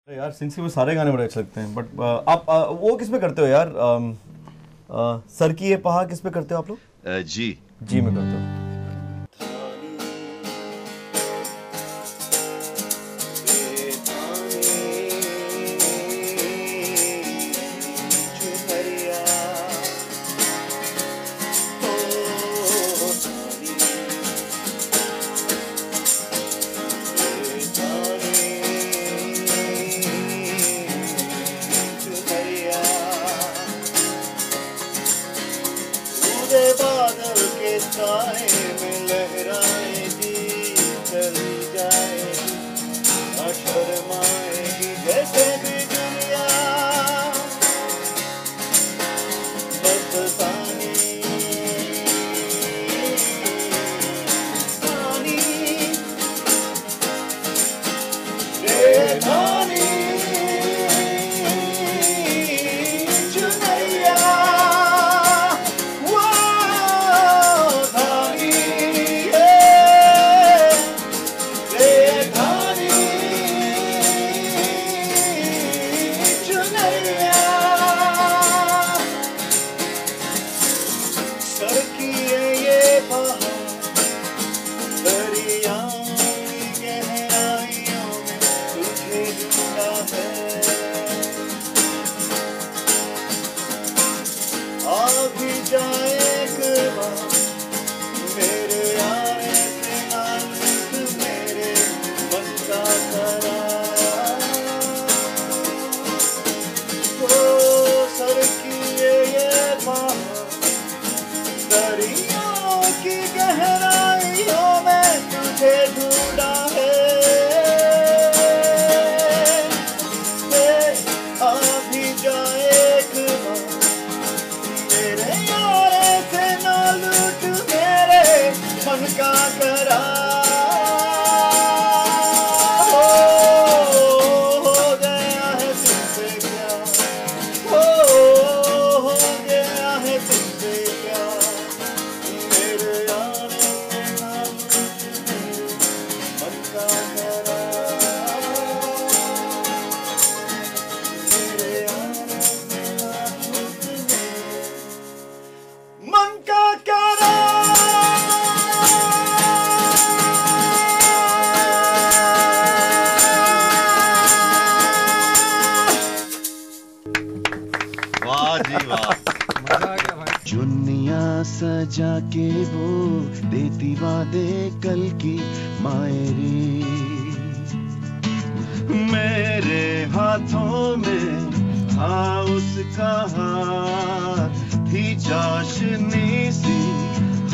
यार सिंह में सारे गाने बड़े अच्छे लगते हैं, बट आप वो किस पे करते हो यार? सर की ये पहा किस पे करते हो आप लोग? जी मैं करता हूँ। बादल के साए में लहराएगी, चली जाएगी, न शर्माएगी जैसे भी दुनिया। मस्तानी रानी रेखानी मेरे आने से नाजुक मेरे मन का कराया। ओ सर की ये बाह दरियाओं की गहराइयों में तुझे ढूंढा है। आ भी जाए एक बार मेरे यारे से ना लूट मेरे मन का करा। हो गया है तुमसे क्या, हो गया है तुमसे क्या, मेरे यारे से ना लूट मेरे मन का करा। मेरे यारे से ना लूट मेरे मन का करा। वाह जी वाह। चुन्निया सजा के वो देती वादे कल की मायरी, मेरे हाथों में था उसका हाथ, थी चाशनी सी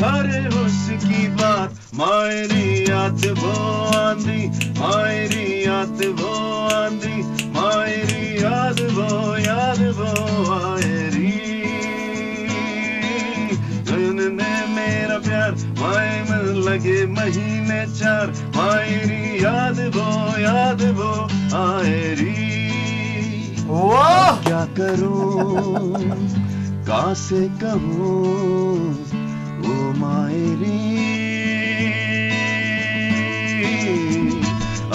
हर उसकी बात। मायरी याद वो आंधी, मायरी याद वो आंधी, मायरी याद वो आयरी। ने मेरा प्यार माए में लगे महीने 4, मायरी याद वो आयरी। वाह! क्या करूं कासे कहूं ओ मायरी,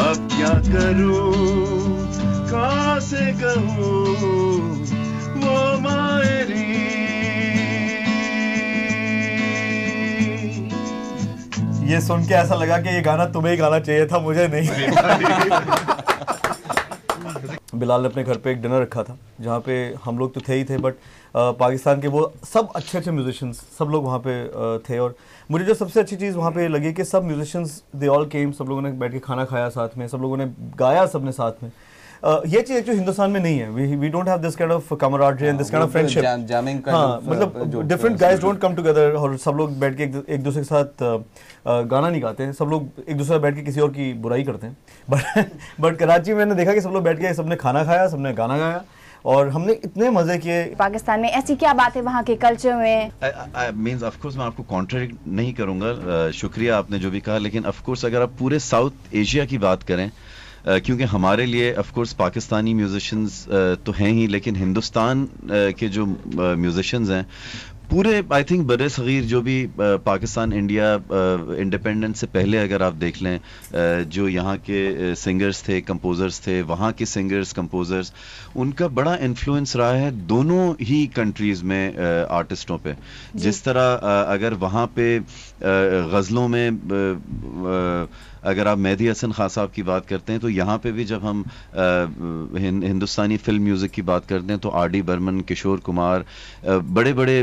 अब क्या करूं कासे कहूं वो मायरी। ये सुन के ऐसा लगा कि ये गाना तुम्हें ही गाना चाहिए था, मुझे नहीं। बिलाल ने अपने घर पे एक डिनर रखा था जहाँ पे हम लोग तो थे ही थे, बट पाकिस्तान के वो सब अच्छे म्यूजिशियंस सब लोग वहाँ पे थे। और मुझे जो सबसे अच्छी चीज़ वहाँ पे लगी कि सब म्यूजिशियंस दे ऑल केम, सब लोगों ने बैठ के खाना खाया साथ में, सब लोगों ने गाया सबने साथ में। ये चीज़ जो हिंदुस्तान में नहीं है, we don't have this kind of camaraderie and this kind of friendship. हाँ, मतलब different guys don't come together और सब लोग बैठ के एक दूसरे के साथ गाना नहीं गाते हैं, सब लोग एक दूसरे बैठ के किसी और की बुराई करते हैं। बट कराची में मैंने देखा कि सब लोग बैठ के सबने खाना खाया, सबने गाना गाया और हमने इतने मजे किए। पाकिस्तान में ऐसी क्या बात है वहाँ के कल्चर में? मींस ऑफ कोर्स मैं आपको कॉन्ट्रडिक्ट नहीं करूंगा, शुक्रिया आपने जो भी कहा, लेकिन ऑफ कोर्स अगर आप पूरे साउथ एशिया की बात करें, क्योंकि हमारे लिए ऑफ कोर्स पाकिस्तानी म्यूजिशियंस तो हैं ही, लेकिन हिंदुस्तान के जो म्यूजिशियंस हैं पूरे आई थिंक बड़े सगीर जो भी पाकिस्तान इंडिया इंडिपेंडेंस से पहले अगर आप देख लें, जो यहाँ के सिंगर्स थे, कंपोजर्स थे, वहाँ के सिंगर्स कंपोजर्स, उनका बड़ा इन्फ्लुएंस रहा है दोनों ही कंट्रीज में आर्टिस्टों पे। जिस तरह अगर वहाँ पे गज़लों में अगर आप मेहदी हसन खान साहब की बात करते हैं, तो यहाँ पे भी जब हम हिंदुस्तानी फिल्म म्यूज़िक की बात करते हैं तो आर डी बर्मन, किशोर कुमार, बड़े बड़े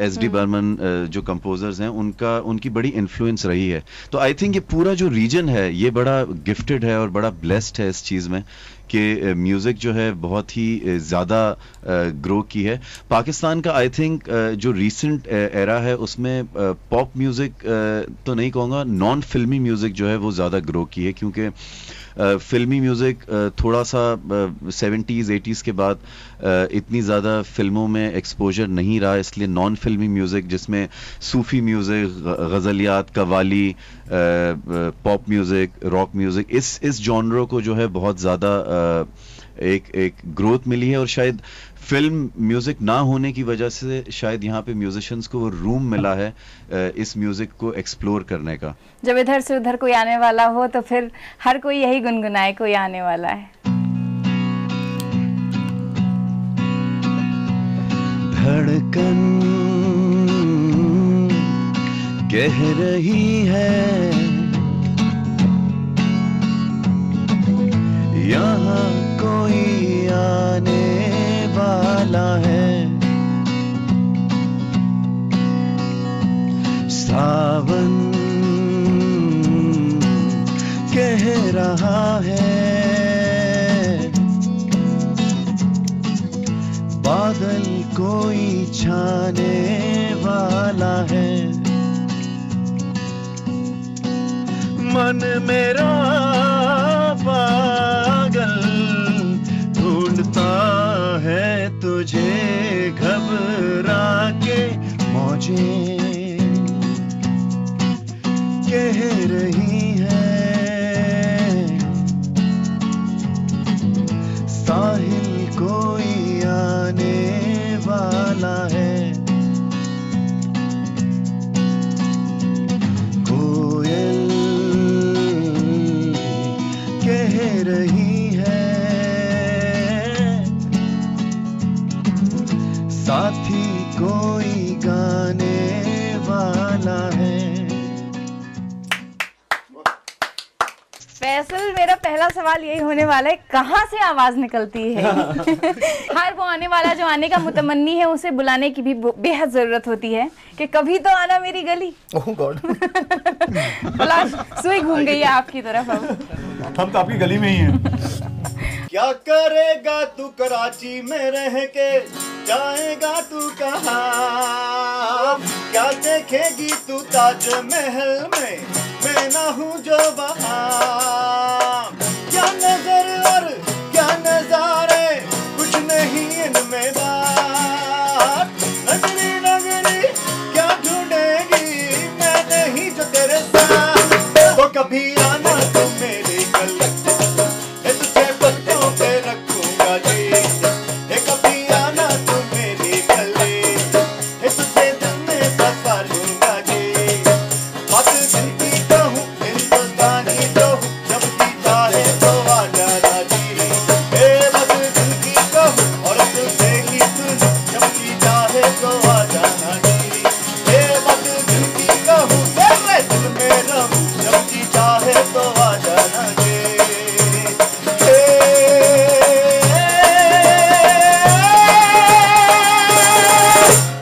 एस डी बर्मन जो कंपोजर्स हैं, उनकी बड़ी इन्फ्लुएंस रही है। तो आई थिंक ये पूरा जो रीजन है ये बड़ा गिफ्टेड है और बड़ा ब्लेस्ड है इस चीज़ में कि म्यूज़िक जो है बहुत ही ज़्यादा ग्रो की है। पाकिस्तान का आई थिंक जो रीसेंट एरा है उसमें पॉप म्यूज़िक तो नहीं कहूँगा, नॉन फिल्मी म्यूज़िक जो है वो ज़्यादा ग्रो की है, क्योंकि फिल्मी म्यूज़िक थोड़ा सा 70s 80s के बाद इतनी ज़्यादा फिल्मों में एक्सपोजर नहीं रहा, इसलिए नॉन फिल्मी म्यूज़िक जिसमें सूफ़ी म्यूज़िक, गज़लियात, qawwali, pop music, rock music, इस जॉनर को जो है बहुत ज़्यादा एक ग्रोथ मिली है। और शायद फिल्म म्यूजिक ना होने की वजह से शायद यहाँ पे म्यूजिशियंस को वो रूम मिला है इस म्यूजिक को एक्सप्लोर करने का। जब इधर से उधर कोई आने वाला हो तो फिर हर कोई यही गुनगुनाए, कोई आने वाला है। धड़कन कह रही है यहाँ कोई आने वाला है, सावन कह रहा है, बादल कोई छाने वाला है, मन मेरा पागल ढूंढता है तुझे, घबरा के मौजें कह रही है, साहिल कोई आने वाला है, कोयल कह रही है, साथी कोई गाने वाला है। फैसल, मेरा पहला सवाल यही होने वाला है, कहाँ से आवाज निकलती है? हर वो आने वाला जो आने का मुतमन्नी है उसे बुलाने की भी बेहद जरूरत होती है कि कभी तो आना मेरी गली। ओह गॉड, सुई घूम गई है आपकी तरफ। अब हम तो आपकी गली में ही हैं। क्या करेगा तू कराची में रह के, जाएगा तू कहाँ? क्या देखेगी तू ताज महल में, मैं ना हूँ जो वहाँ? क्या नजर और क्या नजारे, कुछ नहीं इनमें बात। नगरी नगरी क्या ढूंढेगी, मैं नहीं जो तेरे साथ। तो कभी आना तुम मेरी गली, तुझे पत्तों पे रखूंगा जी। कभी आना तुम मेरी गली, तुझे दिल में बसा लूंगा जी। बात दिल की कहूँ, हिंदुस्तानी जो हूँ, जब जी चाहे तो आ जाना जी। बात दिल की कहूँ और तुझे ही सुनूं, जब जी चाहे तो आ जाना जी। बात दिल की कहूँ, तेरे दिल में रहूं, जब जी चाहे तो आ जाना जी।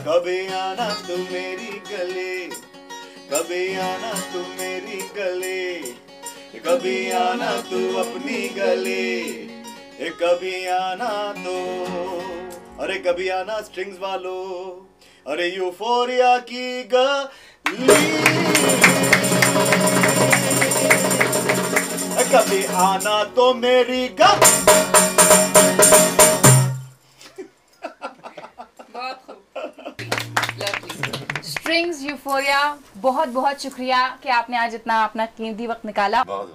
कभी आना तू मेरी गली, कभी आना तू मेरी गली, कभी आना तू अपनी गली, कभी आना तो, अरे कभी आना स्ट्रिंग्स वालों, अरे यूफोरिया की गली। कभी आना तो मेरी गली। बहुत खूब, स्ट्रिंग्स यूफोरिया, बहुत बहुत शुक्रिया कि आपने आज इतना अपना कीमती वक्त निकाला। बहुत